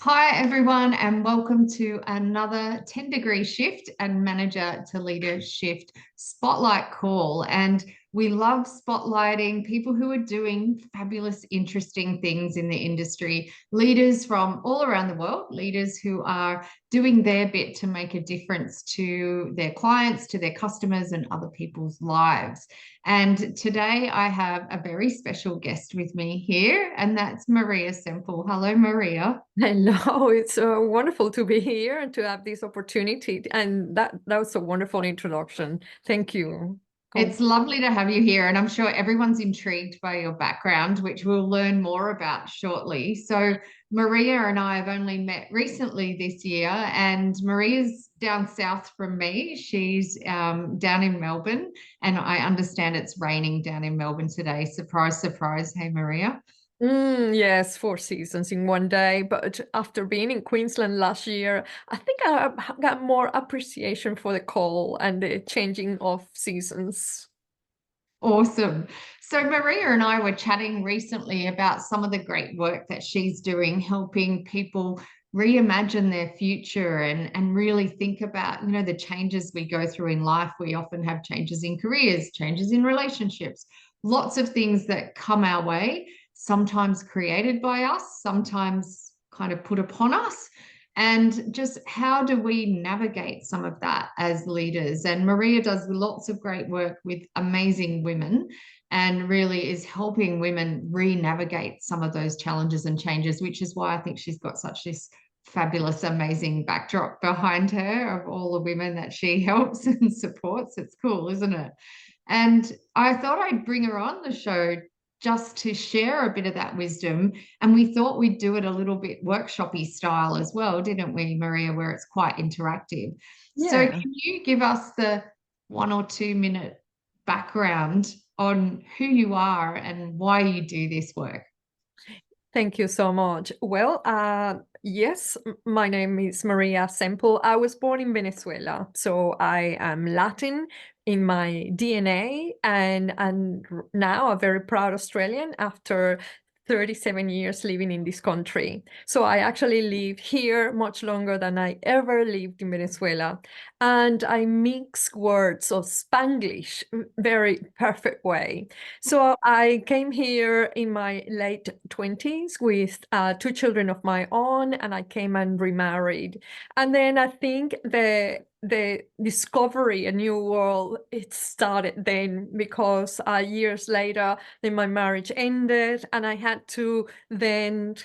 Hi, everyone, and welcome to another 10 degree shift and manager to leader shift spotlight call. And we love spotlighting people who are doing fabulous, interesting things in the industry, leaders from all around the world, leaders who are doing their bit to make a difference to their clients, to their customers, and other people's lives. And today I have a very special guest with me here, and that's Maria Semple. Hello, Maria. Hello, it's wonderful to be here and to have this opportunity. And that was a wonderful introduction. Thank you. It's lovely to have you here, and I'm sure everyone's intrigued by your background, which we'll learn more about shortly. So, Maria and I have only met recently this year, and Maria's down south from me. She's down in Melbourne, and I understand it's raining down in Melbourne today. Surprise, surprise. Hey, Maria. Yes, 4 seasons in one day. But after being in Queensland last year, I think I got more appreciation for the cold and the changing of seasons. Awesome. So, Maria and I were chatting recently about some of the great work that she's doing, helping people reimagine their future and really think about, the changes we go through in life. We often have changes in careers, changes in relationships, lots of things that come our way, sometimes created by us, sometimes kind of put upon us. And just how do we navigate some of that as leaders? And Maria does lots of great work with amazing women and really is helping women re-navigate some of those challenges and changes, which is why I think she's got such this fabulous, amazing backdrop behind her of all the women that she helps and supports. It's cool, isn't it? And I thought I'd bring her on the show just to share a bit of that wisdom. And we thought we'd do it a little bit workshoppy style as well, didn't we, Maria, where it's quite interactive. So Yeah. can you give us the 1 or 2 minute background on who you are and why you do this work? Thank you so much. Well, yes, my name is Maria Semple. I was born in Venezuela, so I am Latin in my DNA, and now a very proud Australian after 37 years living in this country. So I actually live here much longer than I ever lived in Venezuela. And I mix words of Spanglish very perfect way. So I came here in my late 20s with 2 children of my own, and I came and remarried. And then I think the discovery, a new world, it started then because years later, then my marriage ended, and I had to then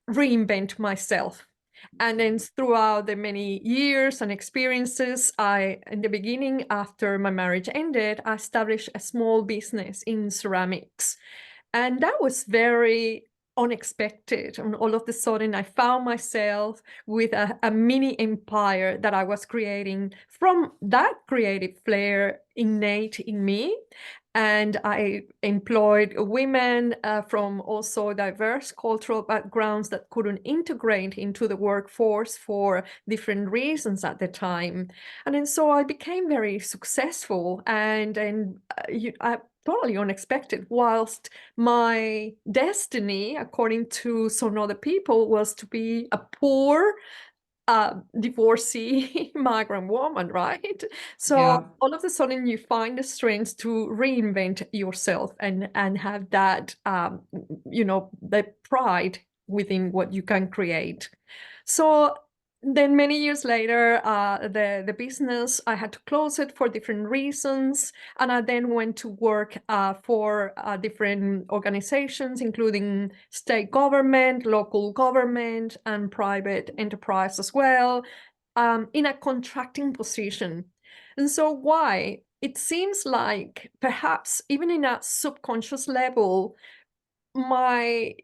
reinvent myself. And then throughout the many years and experiences, in the beginning, after my marriage ended, I established a small business in ceramics. And that was very unexpected. And all of a sudden, I found myself with a mini empire that I was creating from that creative flair innate in me. And I employed women from also diverse cultural backgrounds that couldn't integrate into the workforce for different reasons at the time. And then so I became very successful and totally unexpected, whilst my destiny, according to some other people, was to be a poor divorcee migrant woman, right? So Yeah. all of a sudden you find the strength to reinvent yourself and have that the pride within what you can create. So then many years later, the business, I had to close it for different reasons. And I then went to work for different organizations, including state government, local government, and private enterprise as well, in a contracting position. And so why? It seems like perhaps even in a subconscious level, my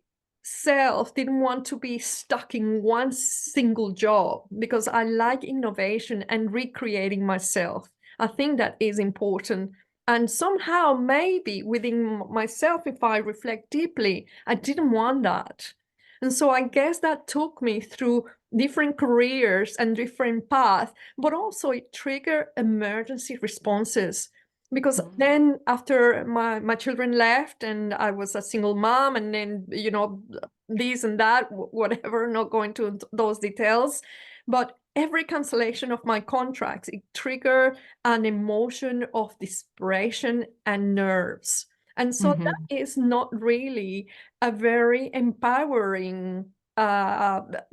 self didn't want to be stuck in one single job because I like innovation and recreating myself. I think that is important. And somehow, maybe within myself, if I reflect deeply, I didn't want that. And so I guess that took me through different careers and different paths, but also it triggered emergency responses. because then after my children left and I was a single mom, and then, you know, this and that, whatever, not going to those details, but every cancellation of my contracts, it triggered an emotion of desperation and nerves. And so that Mm-hmm. is not really a very empowering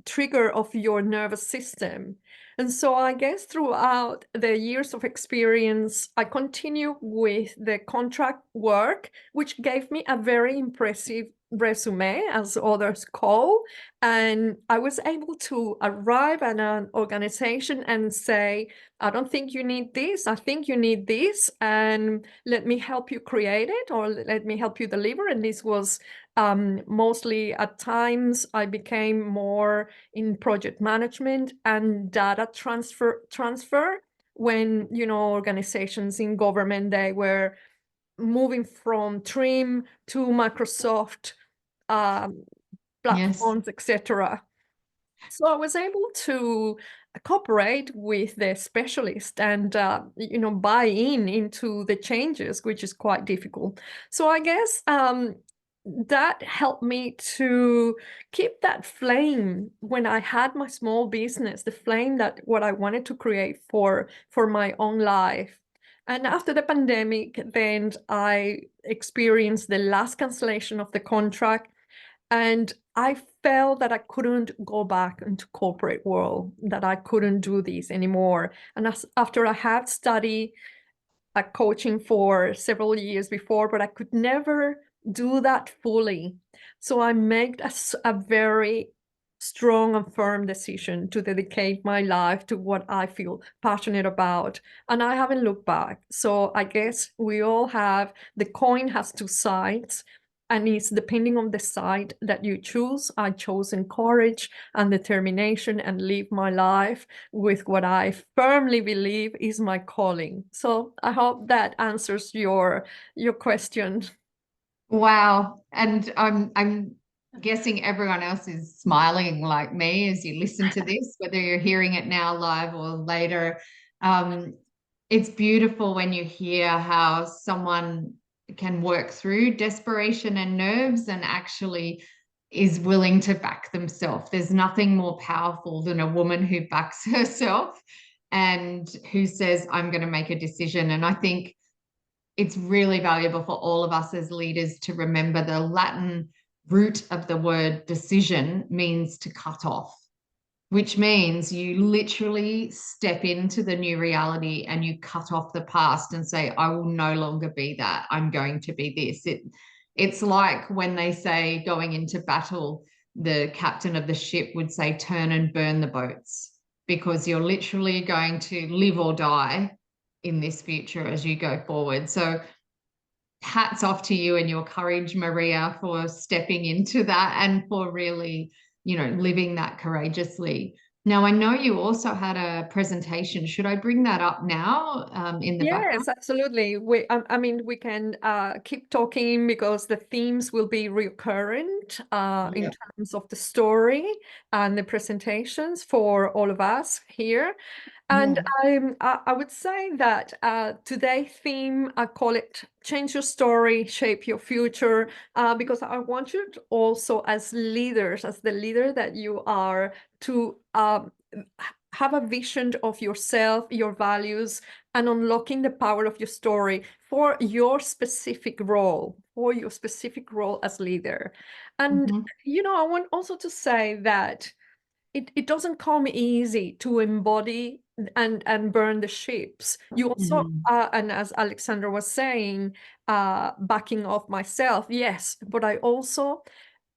trigger of your nervous system. And so I guess throughout the years of experience, I continue with the contract work, which gave me a very impressive resume, as others call. And I was able to arrive at an organization and say, I don't think you need this. I think you need this. And let me help you create it, or let me help you deliver. And this was mostly, at times, I became more in project management and data transfer when, you know, organizations in government, they were moving from Trim to Microsoft Yes. platforms, etc. So I was able to cooperate with the specialist and you know, buy into the changes, which is quite difficult. So I guess that helped me to keep that flame when I had my small business, the flame that what I wanted to create for my own life. And after the pandemic, then I experienced the last cancellation of the contract, and I felt that I couldn't go back into corporate world, that I couldn't do this anymore. And after I had studied coaching for several years before, but I could never do that fully. So I made a very strong and firm decision to dedicate my life to what I feel passionate about. And I haven't looked back. So I guess we all have, the coin has two sides. And it's depending on the side that you choose. I chose courage and determination and live my life with what I firmly believe is my calling. So I hope that answers your question. Wow. And I'm guessing everyone else is smiling like me as you listen to this, whether you're hearing it now live or later. Um, it's beautiful when you hear how someone can work through desperation and nerves and actually is willing to back themselves. There's nothing more powerful than a woman who backs herself and who says, I'm going to make a decision. And I think it's really valuable for all of us as leaders to remember the Latin root of the word decision means to cut off, which means you literally step into the new reality and you cut off the past and say, I will no longer be that. I'm going to be this. It's like when they say going into battle, the captain of the ship would say, turn and burn the boats, because you're literally going to live or die in this future as you go forward. So hats off to you and your courage, Maria, for stepping into that and for really, living that courageously. Now, I know you also had a presentation. Should I bring that up now in the background? Yes, absolutely. I mean, we can keep talking because the themes will be recurrent in Yeah. terms of the story and the presentations for all of us here. And Yeah. I would say that today's theme, I call it Change Your Story, Shape Your Future, because I want you to also, as leaders, as the leader that you are, to have a vision of yourself, your values, and unlocking the power of your story for your specific role, as leader. And, Mhm. you know, I want also to say that it doesn't come easy to embody and burn the ships. You also, Mhm. and as Alexandra was saying, backing off myself, yes, but I also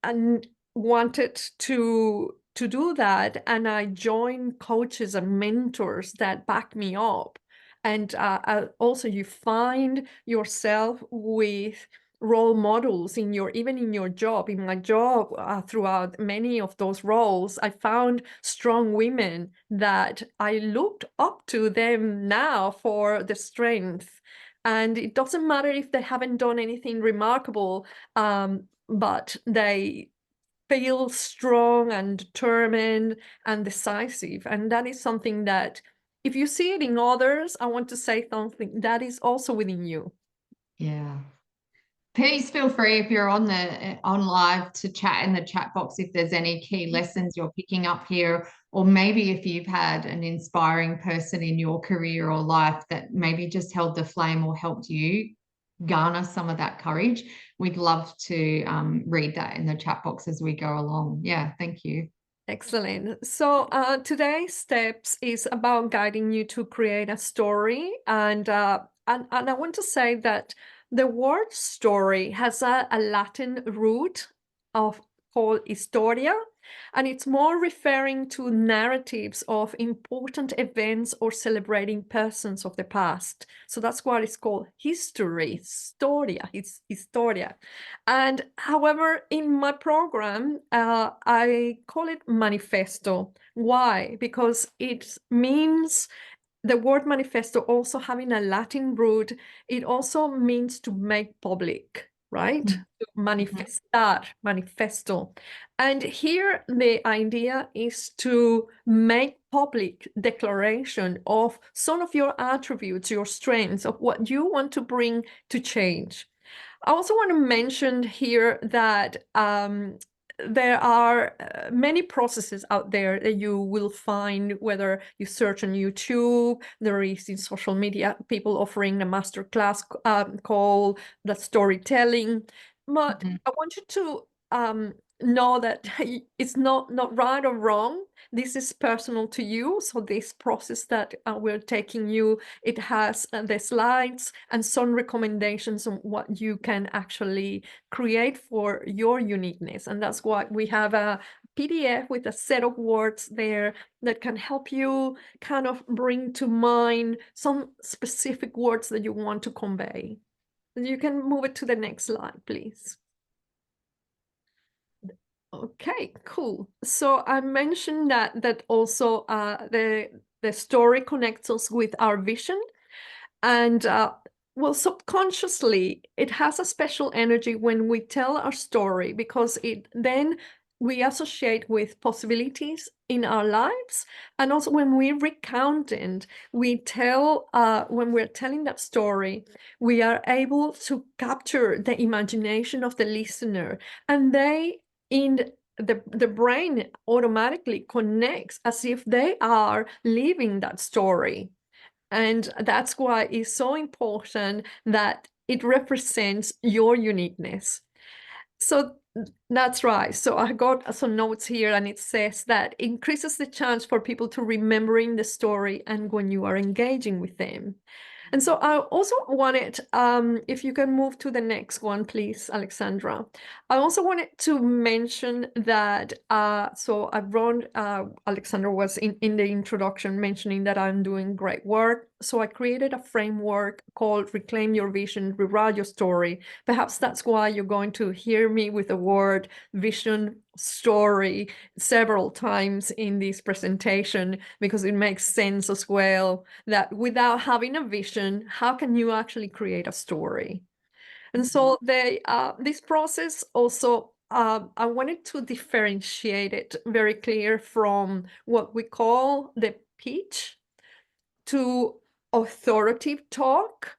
and wanted to do that, and I joined coaches and mentors that back me up. And also you find yourself with role models in your, even in your job. In my job, throughout many of those roles, I found strong women that I looked up to them now for the strength. And it doesn't matter if they haven't done anything remarkable, but they feel strong and determined and decisive. And that is something that if you see it in others, I want to say something that is also within you. Yeah. Please feel free if you're on live to chat in the chat box if there's any key lessons you're picking up here, or maybe if you've had an inspiring person in your career or life that maybe just held the flame or helped you garner some of that courage. We'd love to read that in the chat box as we go along. Yeah, thank you. Excellent. So today's steps is about guiding you to create a story, and I want to say that the word story has a Latin root of called historia, and it's more referring to narratives of important events or celebrating persons of the past. So that's what it's called, history, historia, historia. And however, in my program, I call it manifesto. Why? Because it means the word manifesto also having a Latin root, it also means to make public, right? Mm-hmm. To manifestar, manifesto. And here the idea is to make public declaration of some of your attributes, your strengths, of what you want to bring to change. I also want to mention here that there are many processes out there that you will find, whether you search on YouTube, there is in social media, people offering a masterclass called the storytelling. But Mm-hmm. I want you to know that it's not right or wrong. This is personal to you. So this process that we're taking you, it has the slides and some recommendations on what you can actually create for your uniqueness. And that's why we have a PDF with a set of words there that can help you kind of bring to mind some specific words that you want to convey. You can move it to the next slide, please. Okay, cool. So I mentioned that also the story connects us with our vision, and well, subconsciously, it has a special energy when we tell our story, because it then we associate with possibilities in our lives. And also when we recount it, we tell, when we're telling that story, we are able to capture the imagination of the listener, and they in the brain automatically connects as if they are living that story. And that's why it's so important that it represents your uniqueness. So that's right. So I got some notes here, and it says that increases the chance for people to remembering the story and when you are engaging with them. And so I also wanted, if you can move to the next one, please, Alexandra. I also wanted to mention that, so I wrote, Alexandra was in the introduction mentioning that I'm doing great work. So I created a framework called Reclaim Your Vision, Rewrite Your Story. Perhaps that's why you're going to hear me with the word vision, story several times in this presentation, because it makes sense as well that without having a vision, how can you actually create a story? And so this process also, I wanted to differentiate it very clear from what we call the pitch to authoritative talk,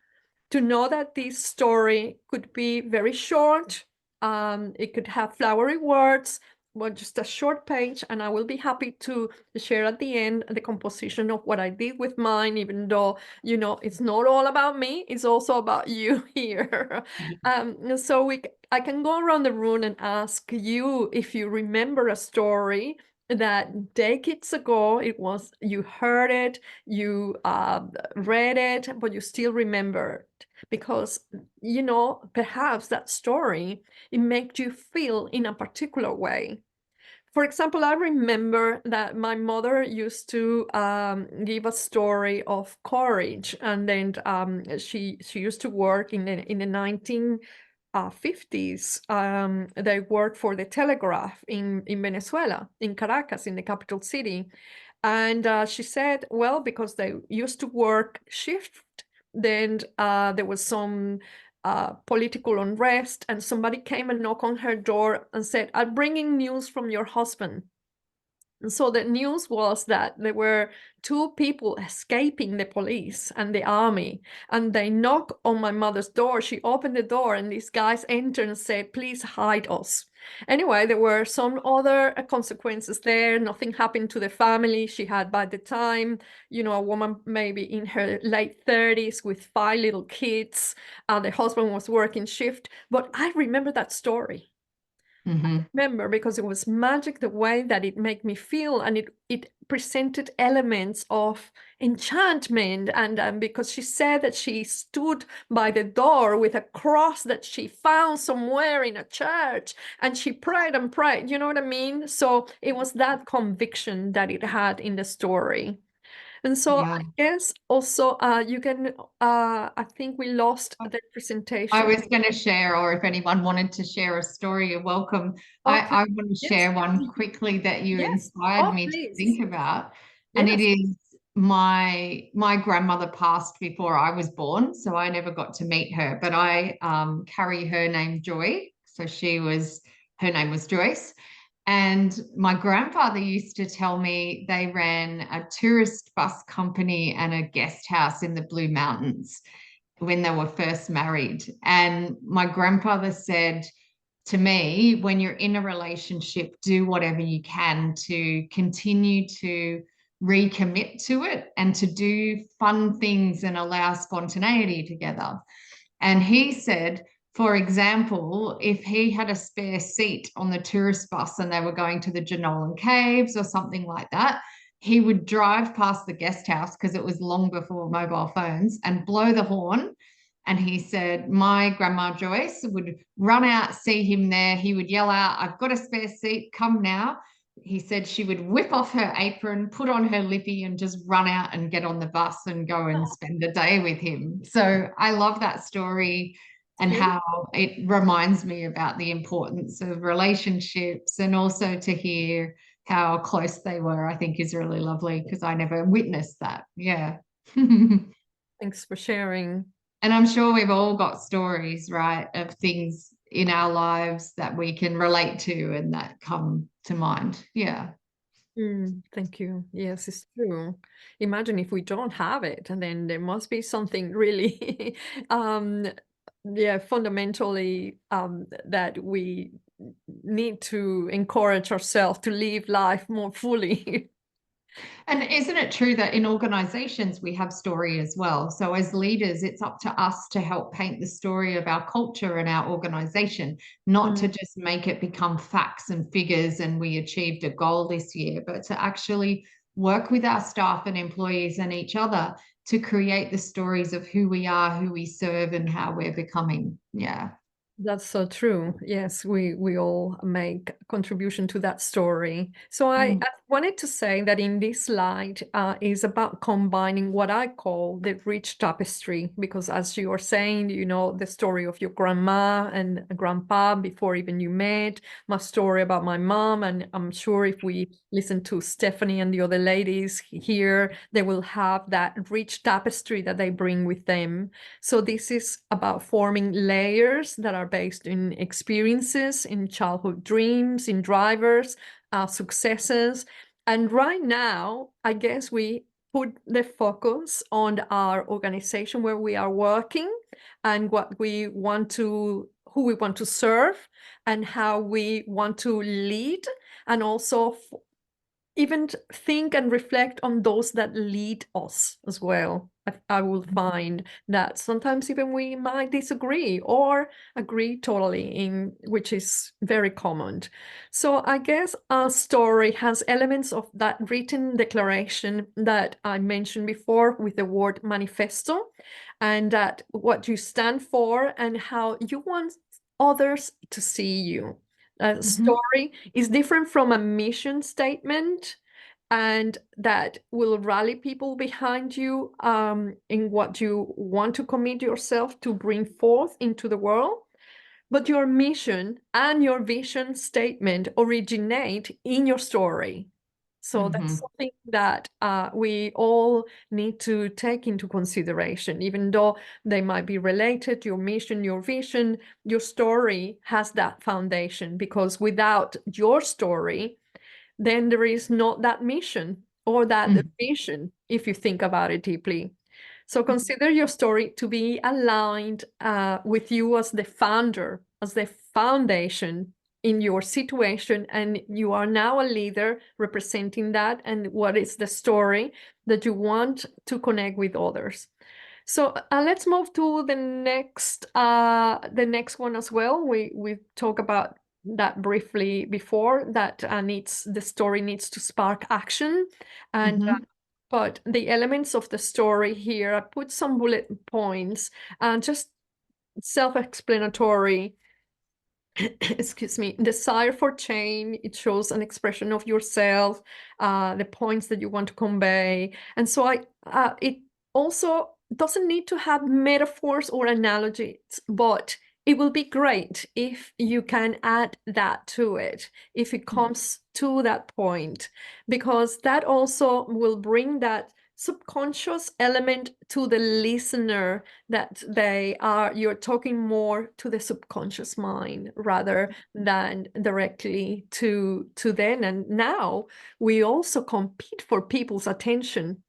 to know that this story could be very short. It could have flowery words, but just a short page, and I will be happy to share at the end the composition of what I did with mine, even though, you know, it's not all about me, it's also about you here. So I can go around the room and ask you if you remember a story that decades ago it was, you heard it, you read it, but you still remember it, because, you know, perhaps that story, it made you feel in a particular way. For example, I remember that my mother used to give a story of courage, and then she used to work in the 1950s. They worked for the telegraph in Venezuela, in Caracas, in the capital city. And she said, well, because they used to work shift, then there was some political unrest, and somebody came and knocked on her door and said, I'm bringing news from your husband. And so the news was that there were two people escaping the police and the army, and they knock on my mother's door. She opened the door, and these guys entered and said, "Please hide us." Anyway, there were some other consequences there. Nothing happened to the family. She had, by the time, a woman maybe in her late 30s with 5 little kids. The husband was working shift. But I remember that story. Mm-hmm. Remember, because it was magic the way that it made me feel, and it presented elements of enchantment. And because she said that she stood by the door with a cross that she found somewhere in a church, and she prayed and prayed, you know what I mean? So it was that conviction that it had in the story. And so Yeah. I guess also you can I think we lost the I presentation. was going to share, or if anyone wanted to share a story, you're welcome. Okay. I want to Yes. share one quickly that you Yes. inspired Oh, me to please. think about. And it Yes. is my grandmother passed before I was born, so I never got to meet her, but I carry her name Joy. So her name was Joyce. And my grandfather used to tell me they ran a tourist bus company and a guest house in the Blue Mountains when they were first married. And my grandfather said to me, when you're in a relationship, do whatever you can to continue to recommit to it and to do fun things and allow spontaneity together. And he said, for example, if he had a spare seat on the tourist bus and they were going to the Jenolan Caves or something like that, he would drive past the guest house because it was long before mobile phones and blow the horn. And he said, my grandma Joyce would run out, see him there. He would yell out, I've got a spare seat, come now. He said she would whip off her apron, put on her lippy, and just run out and get on the bus and go and spend the day with him. So I love that story and how it reminds me about the importance of relationships, and also to hear how close they were, I think is really lovely because I never witnessed that. Yeah. Thanks for sharing. And I'm sure we've all got stories, right, of things in our lives that we can relate to and that come to mind. Yeah. Thank you. Yes, it's true. Imagine if we don't have it, and then there must be something really, yeah, fundamentally that we need to encourage ourselves to live life more fully. And isn't it true that in organizations we have story as well? So as leaders, it's up to us to help paint the story of our culture and our organization, not Mm. to just make it become facts and figures and we achieved a goal this year, but to actually work with our staff and employees and each other to create the stories of who we are, who we serve, and how we're becoming. Yeah. That's so true. Yes, we all make contribution to that story. So I wanted to say that in this slide is about combining what I call the rich tapestry, because as you are saying, the story of your grandma and grandpa before even you met, my story about my mom, and I'm sure if we listen to Stephanie and the other ladies here, they will have that rich tapestry that they bring with them. So this is about forming layers that are based in experiences, in childhood dreams, in drivers, successes. And right now, I guess we put the focus on our organization where we are working and what we want to, who we want to serve, and how we want to lead, and also even think and reflect on those that lead us as well. I will find that sometimes even we might disagree or agree totally, in which is very common. So I guess our story has elements of that written declaration that I mentioned before with the word manifesto, and that what you stand for and how you want others to see you. A Mhm. story is different from a mission statement, and that will rally people behind you in what you want to commit yourself to bring forth into the world. But your mission and your vision statement originate in your story. So that's Mhm. something that we all need to take into consideration, even though they might be related. Your mission, your vision, your story has that foundation, because without your story, then there is not that mission or that Mm. vision, if you think about it deeply. So consider your story to be aligned with you as the founder, as the foundation in your situation, and you are now a leader representing that, and what is the story that you want to connect with others. So let's move to the next one as well. We talked about that briefly before, that the story needs to spark action, and Mhm. but the elements of the story here, I put some bullet points and just self-explanatory. Excuse me, desire for change. It shows an expression of yourself, the points that you want to convey. And so it also doesn't need to have metaphors or analogies, but it will be great if you can add that to it, if it comes to that point, because that also will bring that subconscious element to the listener, that you're talking more to the subconscious mind rather than directly to them. And now we also compete for people's attention,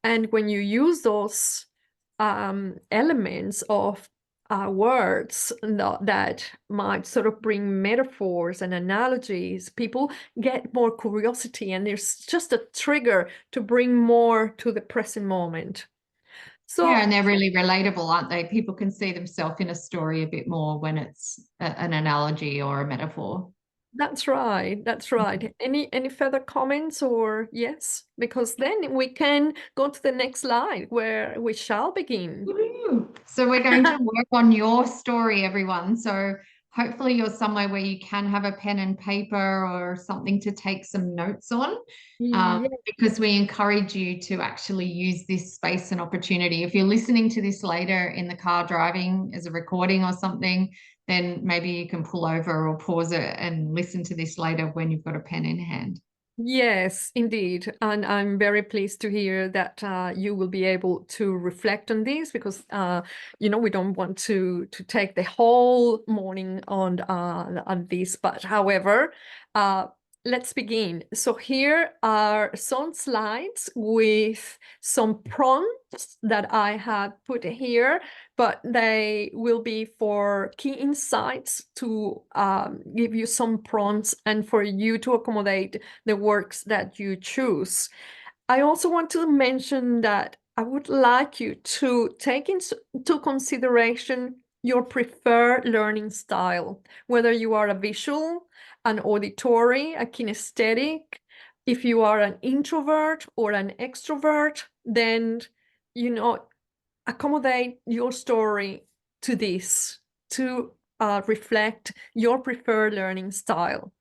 and when you use those elements of words that might sort of bring metaphors and analogies, people get more curiosity, and there's just a trigger to bring more to the present moment. Yeah, So and they're really relatable, aren't they? People can see themselves in a story a bit more when it's an analogy or a metaphor. that's right. That's right. Any further comments, or yes? Because then we can go to the next slide where we shall begin. Woohoo. So we're going to work on your story, everyone. So hopefully you're somewhere where you can have a pen and paper or something to take some notes on, Yeah. because we encourage you to actually use this space and opportunity. If you're listening to this later in the car driving as a recording or something, then maybe you can pull over or pause it and listen to this later when you've got a pen in hand. Yes, indeed. And I'm very pleased to hear that you will be able to reflect on this, because we don't want to take the whole morning on this. But however, uh, let's begin. So here are some slides with some prompts that I have put here, but they will be for key insights to give you some prompts and for you to accommodate the works that you choose. I also want to mention that I would like you to take into consideration your preferred learning style, whether you are a visual, an auditory, a kinesthetic. If you are an introvert or an extrovert, then, accommodate your story to this, to reflect your preferred learning style.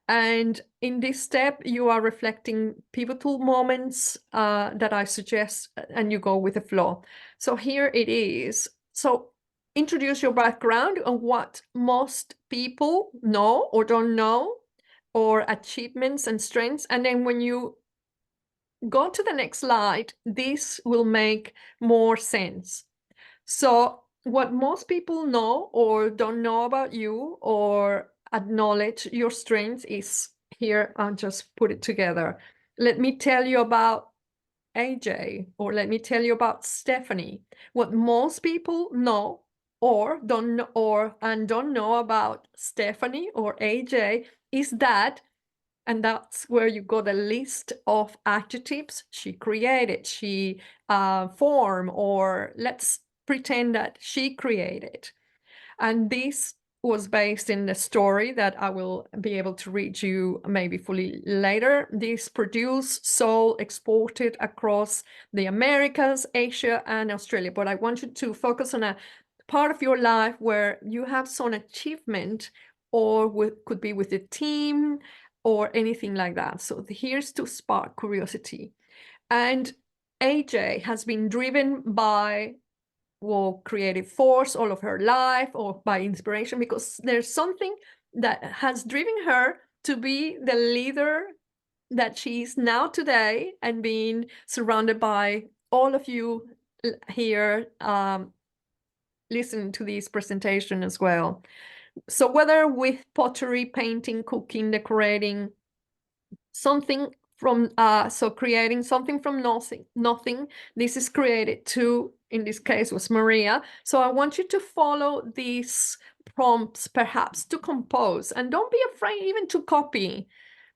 And in this step, you are reflecting pivotal moments that I suggest, and you go with the flow. So here it is. So introduce your background on what most people know or don't know, or achievements and strengths. And then when you go to the next slide, this will make more sense. So what most people know or don't know about you, or acknowledge your strengths, is here. I'll just put it together. Let me tell you about AJ, or let me tell you about Stephanie. What most people know or don't know about Stephanie or AJ is that, and that's where you got a list of adjectives she created, she formed, or let's pretend that she created. And this was based in the story that I will be able to read you maybe fully later. This produced, sold, exported across the Americas, Asia, and Australia. But I want you to focus on a part of your life where you have some achievement, or could be with a team or anything like that. So here's to spark curiosity. And AJ has been driven by creative force all of her life, or by inspiration, because there's something that has driven her to be the leader that she is now today, and being surrounded by all of you here listening to this presentation as well. So whether with pottery, painting, cooking, decorating, something from so creating something from nothing. This is created to, in this case was Maria. So I want you to follow these prompts, perhaps to compose, and don't be afraid even to copy,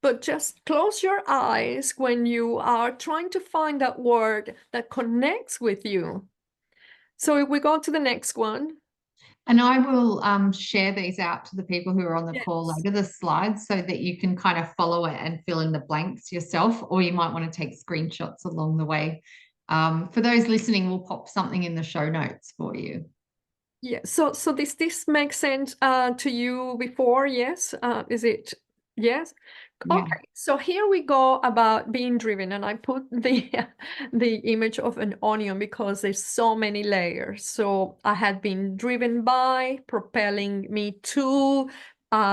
but just close your eyes when you are trying to find that word that connects with you. So if we go to the next one. And I will share these out to the people who are on the call Yes. later, the slides, so that you can kind of follow it and fill in the blanks yourself, or you might want to take screenshots along the way. For those listening, we'll pop something in the show notes for you. Yeah, so this makes sense to you before, yes? Is it yes? Yeah. Okay, so here we go about being driven, and I put the the image of an onion because there's so many layers. So I had been driven by, propelling me to,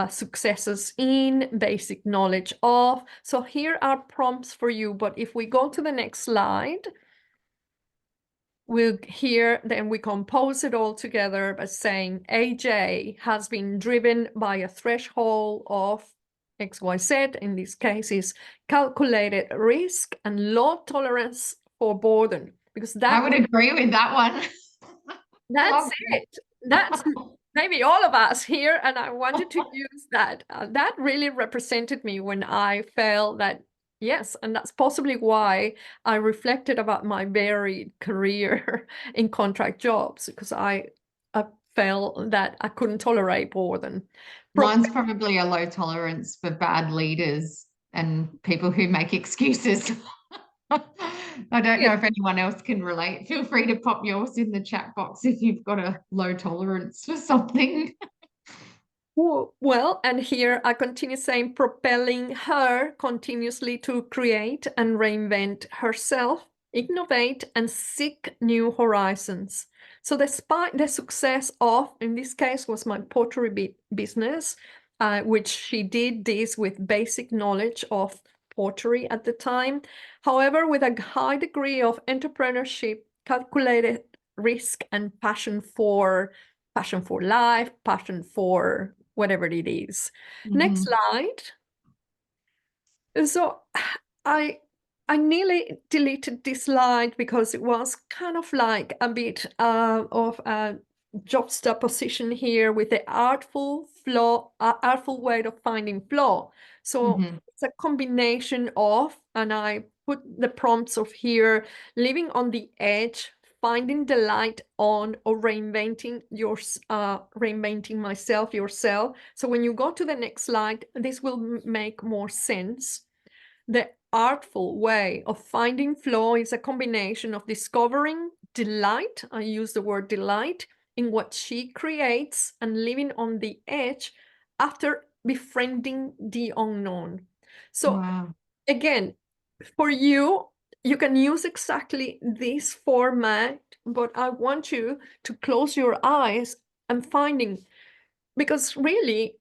successes in, basic knowledge of. So here are prompts for you, but if we go to the next slide, we'll hear, then we compose it all together by saying AJ has been driven by a threshold of XYZ, in this case is calculated risk and low tolerance for boredom, because I that would agree with that one. that's Love it. That's maybe all of us here, and I wanted to use that. That really represented me when I felt that, yes, and that's possibly why I reflected about my varied career in contract jobs, because I felt that I couldn't tolerate boredom. Mine's probably a low tolerance for bad leaders and people who make excuses. I don't know if anyone else can relate. Feel free to pop yours in the chat box if you've got a low tolerance for something. Well, and here I continue saying propelling her continuously to create and reinvent herself, innovate and seek new horizons. So despite the success of, in this case, was my pottery business, which she did this with basic knowledge of pottery at the time. However, with a high degree of entrepreneurship, calculated risk and passion for life, passion for whatever it is. Next Mhm. slide. So I I nearly deleted this slide because it was kind of like a bit of a juxtaposition here with the artful way of finding flaw. So Mhm. it's a combination of, and I put the prompts of here, living on the edge, finding delight on, or reinventing myself, yourself. So when you go to the next slide, this will make more sense. The artful way of finding flow is a combination of discovering delight, I use the word delight, in what she creates, and living on the edge after befriending the unknown. So Wow. again, for you, you can use exactly this format, but I want you to close your eyes and finding, because really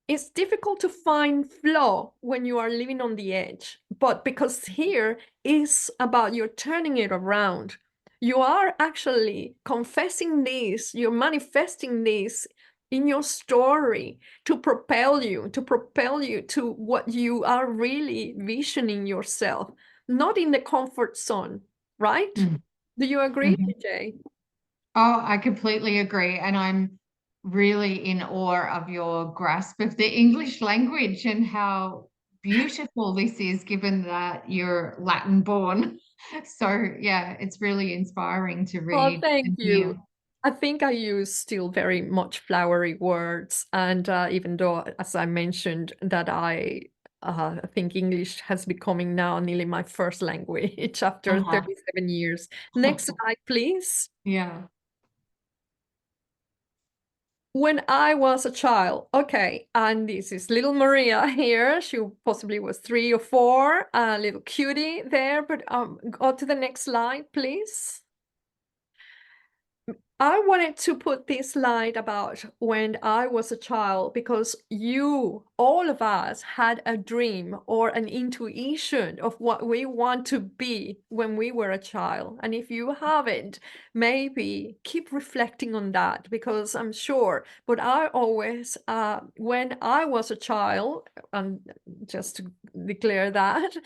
it's difficult to find flow when you are living on the edge, but because here is about you're turning it around. You are actually confessing this, you're manifesting this in your story to propel you to what you are really visioning yourself, not in the comfort zone, right? Mhm. Do you agree, Mhm. Jay? Oh, I completely agree. And I'm really in awe of your grasp of the English language and how beautiful this is, given that you're Latin born. So, yeah, it's really inspiring to Oh, read thank and you. hear. I think I use still very much flowery words, and even though, as I mentioned, that I think English has becoming now nearly my first language after Uh-huh. 37 years. Next slide, please. Yeah. When I was a child, okay, and this is little Maria here. She possibly was 3 or 4, a little cutie there, but go to the next slide, please. I wanted to put this slide about when I was a child because you, all of us, had a dream or an intuition of what we want to be when we were a child. And if you haven't, maybe keep reflecting on that, because I'm sure. But I always, when I was a child, and just to declare that.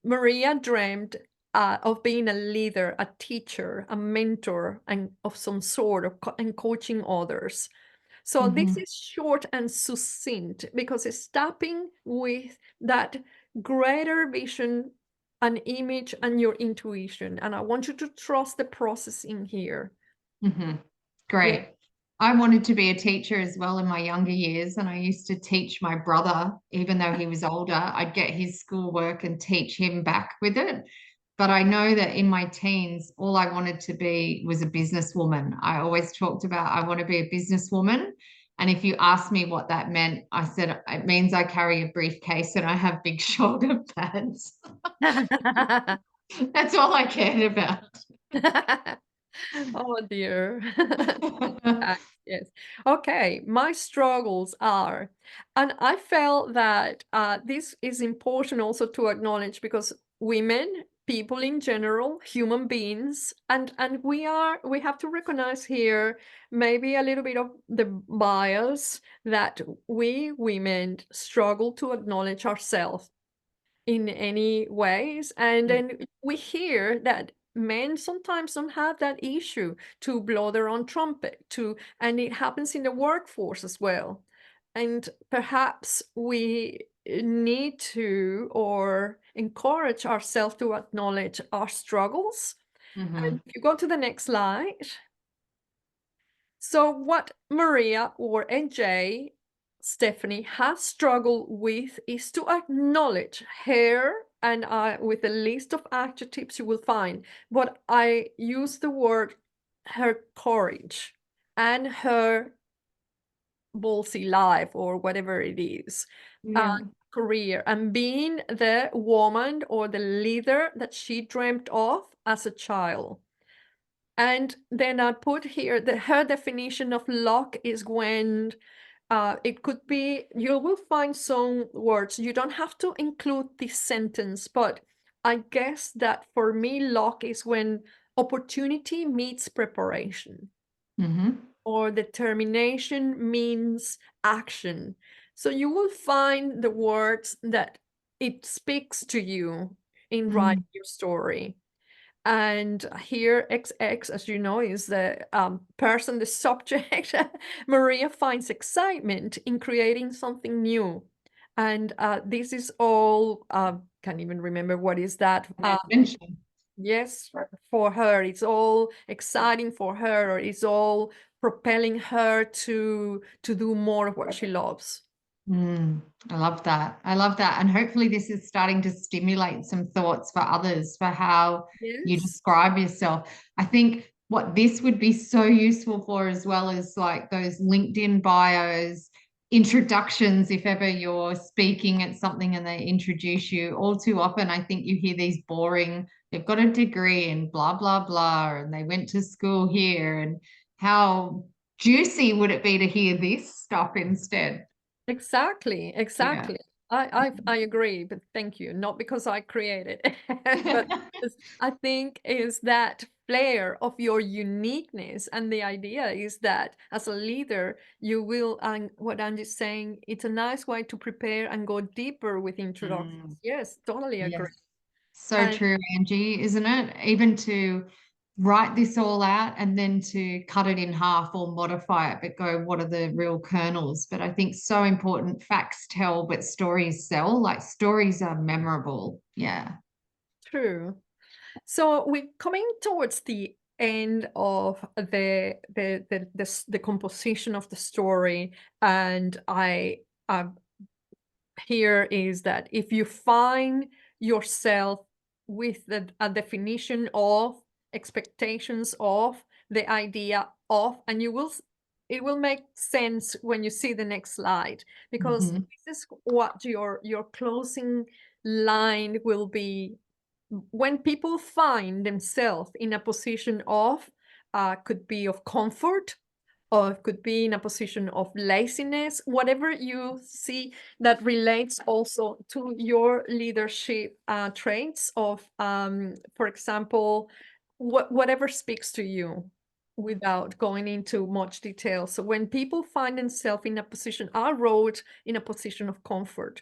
Maria dreamed of being a leader, a teacher, a mentor, and of some sort of and coaching others. So this Mhm. is short and succinct because it's tapping with that greater vision and image and your intuition. And I want you to trust the process in here. Mhm. Yeah. Great. I wanted to be a teacher as well in my younger years, and I used to teach my brother, even though he was older. I'd get his schoolwork and teach him back with it. But I know that in my teens, all I wanted to be was a businesswoman. I always talked about I want to be a businesswoman. And if you asked me what that meant, I said it means I carry a briefcase and I have big shoulder pads. That's all I cared about. Oh dear. Yes. Okay, my struggles are, and I felt that this is important also to acknowledge because women, people in general, human beings, and we have to recognize here maybe a little bit of the bias that we women struggle to acknowledge ourselves in any ways. And then we hear that men sometimes don't have that issue to blow their own trumpet to, and it happens in the workforce as well. And perhaps we need to or encourage ourselves to acknowledge our struggles. And Mhm. if you go to the next slide. So what Maria or NJ, Stephanie has struggled with is to acknowledge her, and with a list of adjectives you will find, but I use the word her courage and her ballsy life or whatever it is, uh, Yeah. career, and being the woman or the leader that she dreamt of as a child. And then I put here that her definition of luck is when it could be, you will find some words. You don't have to include this sentence, but I guess that for me, luck is when opportunity meets preparation Mhm. or determination means action. So you will find the words that it speaks to you in writing Mm. your story. And here, XX, as you know, is the person, the subject. Maria finds excitement in creating something new. And this is all, can't even remember what is that. An adventure. Yes, for her, it's all exciting for her, or it's all propelling her to do more of what she loves. Mm, I love that. I love that. And hopefully, this is starting to stimulate some thoughts for others for how you Yes. describe yourself. I think what this would be so useful for as well is like those LinkedIn bios, introductions, if ever you're speaking at something and they introduce you. All too often, I think you hear these boring, they've got a degree in blah, blah, blah, and they went to school here. And how juicy would it be to hear this stuff instead? Exactly, Yeah. exactly. I agree, but thank you. Not because I created it, but because I think is that flair of your uniqueness, and the idea is that as a leader, you will. And what Angie's saying, it's a nice way to prepare and go deeper with Mm, introductions. Yes, totally agree. yes. So And true, Angie, isn't it? Even to write this all out and then to cut it in half or modify it, but go, what are the real kernels? But I think so important. Facts tell, but stories sell. Like stories are memorable. Yeah. true. So we're coming towards the end of the composition of the story, and here is that if you find yourself with a definition of expectations of the idea of, and it will make sense when you see the next slide, because Mhm. this is what your closing line will be when people find themselves in a position of could be of comfort, or it could be in a position of laziness, whatever you see that relates also to your leadership traits of, for example, whatever speaks to you without going into much detail. So when people find themselves in a position, I wrote in a position of comfort.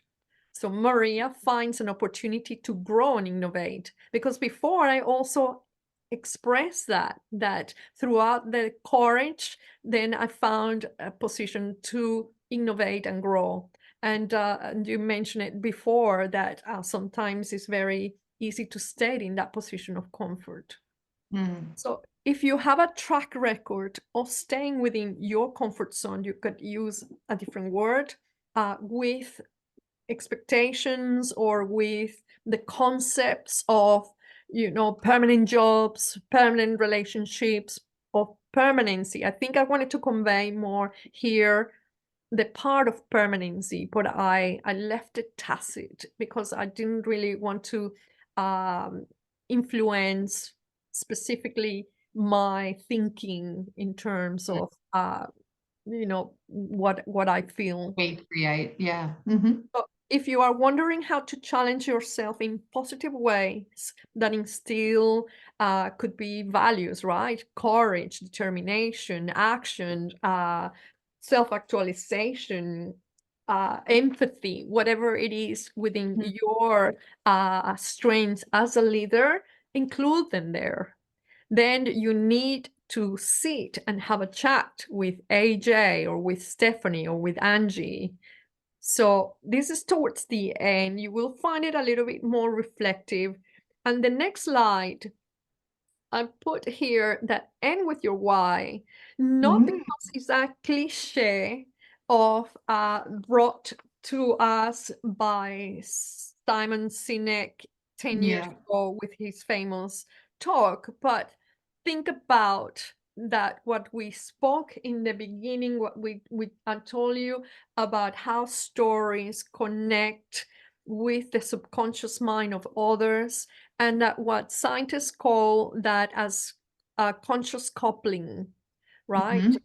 So Maria finds an opportunity to grow and innovate, because before I also expressed that throughout the courage, then I found a position to innovate and grow. And you mentioned it before that sometimes it's very easy to stay in that position of comfort. Mm. So if you have a track record of staying within your comfort zone, you could use a different word, with expectations or with the concepts of, permanent jobs, permanent relationships, of permanency. I think I wanted to convey more here the part of permanency, but I left it tacit because I didn't really want to um, influence specifically my thinking in terms Mm. of what I feel. We create, yeah. Hmm. So if you are wondering how to challenge yourself in positive ways that instill, could be values, right? Courage, determination, action, self-actualization, empathy, whatever it is within your strengths as a leader, include them there. Then you need to sit and have a chat with AJ or with Stephanie or with Angie. So this is towards the end. You will find it a little bit more reflective. And the next slide, I put here that end with your why, not Hmm. because it's a cliche of brought to us by Simon Sinek 10 years Yeah. ago with his famous talk, but think about that what we spoke in the beginning, what we I told you about how stories connect with the subconscious mind of others, and that what scientists call that as conscious coupling, right? Hmm.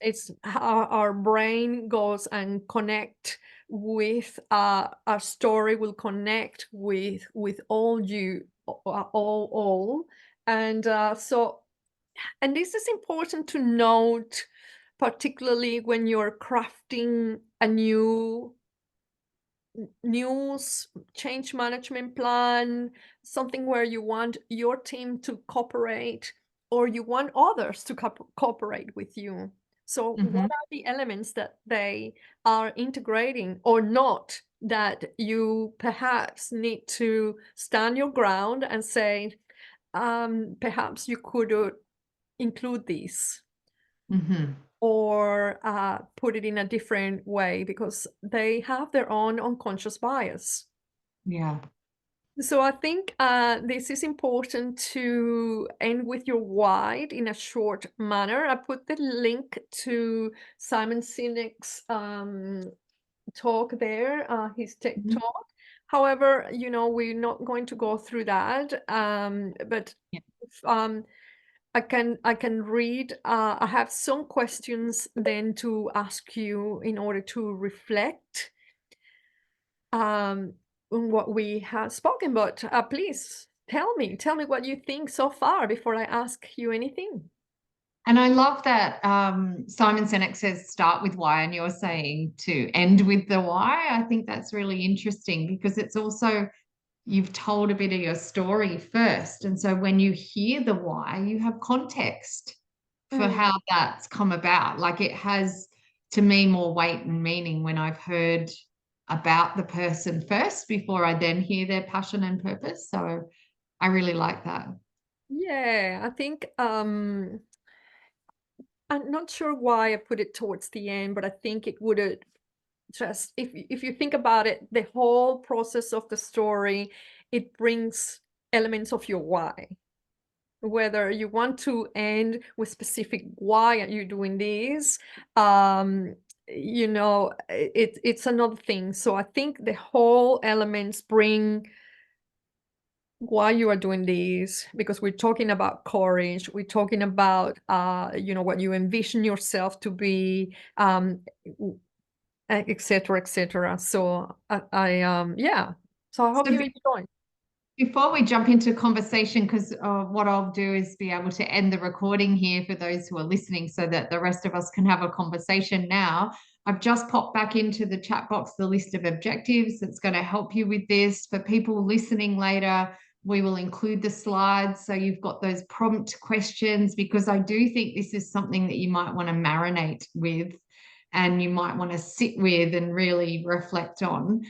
It's how our brain goes and connect with our story will connect with all you all and and this is important to note, particularly when you're crafting a new news change management plan, something where you want your team to cooperate or you want others to cooperate with you. So Hmm. what are the elements that they are integrating or not, that you perhaps need to stand your ground and say, perhaps you could include these Hmm. or put it in a different way because they have their own unconscious bias. Yeah. So I think this is important to end with your why in a short manner. I put the link to Simon Sinek's talk there, his TED Mhm. talk. However, we're not going to go through that. But Yeah. if, I can read. I have some questions then to ask you in order to reflect on what we have spoken. But please tell me what you think so far before I ask you anything. And I love that Simon Sinek says start with why, and you're saying to end with the why. I think that's really interesting because it's also you've told a bit of your story first. And so when you hear the why, you have context for Mm, how that's come about. Like it has, to me, more weight and meaning when I've heard about the person first before I then hear their passion and purpose. So I really like that. yeah, I think I'm not sure why I put it towards the end, but I think it would have just if you think about it, the whole process of the story, it brings elements of your why. Whether you want to end with specific why are you doing this, it's another thing. So I think the whole elements bring why you are doing this, because we're talking about courage, we're talking about what you envision yourself to be, etc., etc. So I yeah, so I hope So you enjoy. Before we jump into conversation, because what I'll do is be able to end the recording here for those who are listening so that the rest of us can have a conversation now. I've just popped back into the chat box the list of objectives that's going to help you with this. For people listening later, we will include the slides so you've got those prompt questions, because I do think this is something that you might want to marinate with and you might want to sit with and really reflect on.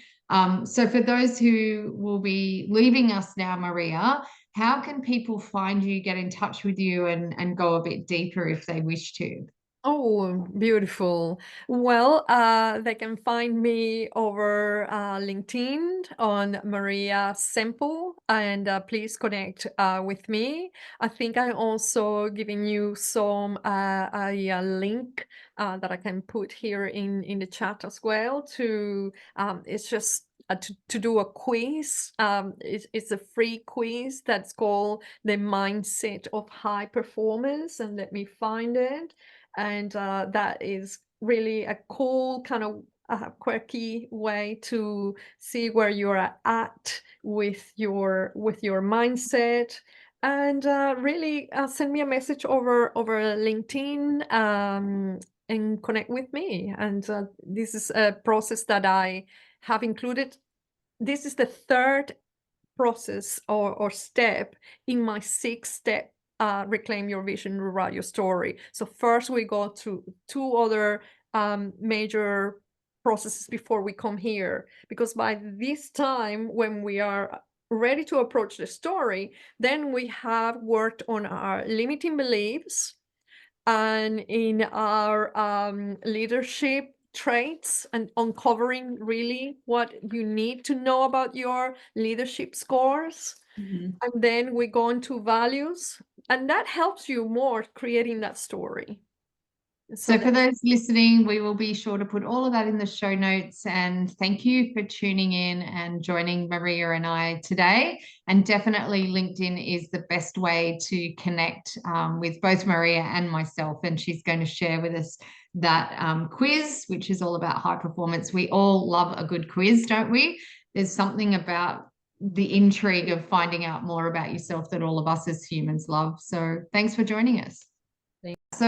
So for those who will be leaving us now, Maria, how can people find you, get in touch with you, and go a bit deeper if they wish to? Oh, beautiful. Well, they can find me over LinkedIn on Maria Semple, and please connect with me. I think I'm also giving you some a link that I can put here in the chat as well. To it's just to do a quiz. It's a free quiz that's called the Mindset of High Performance, and let me find it. And that is really a cool kind of quirky way to see where you're at with your mindset. And really send me a message over LinkedIn, and connect with me. And this is a process that I have included. This is the third process or step in my 6-step reclaim your vision, rewrite your story. So first we go to 2 other major processes before we come here, because by this time when we are ready to approach the story, then we have worked on our limiting beliefs and in our leadership traits, and uncovering really what you need to know about your leadership scores. Mhm. And then we go into values, and that helps you more creating that story. So So for those listening, we will be sure to put all of that in the show notes. And thank you for tuning in and joining Maria and I today. And definitely LinkedIn is the best way to connect with both Maria and myself. And she's going to share with us that quiz, which is all about high performance. We all love a good quiz, don't we? There's something about the intrigue of finding out more about yourself that all of us as humans love. So thanks for joining us.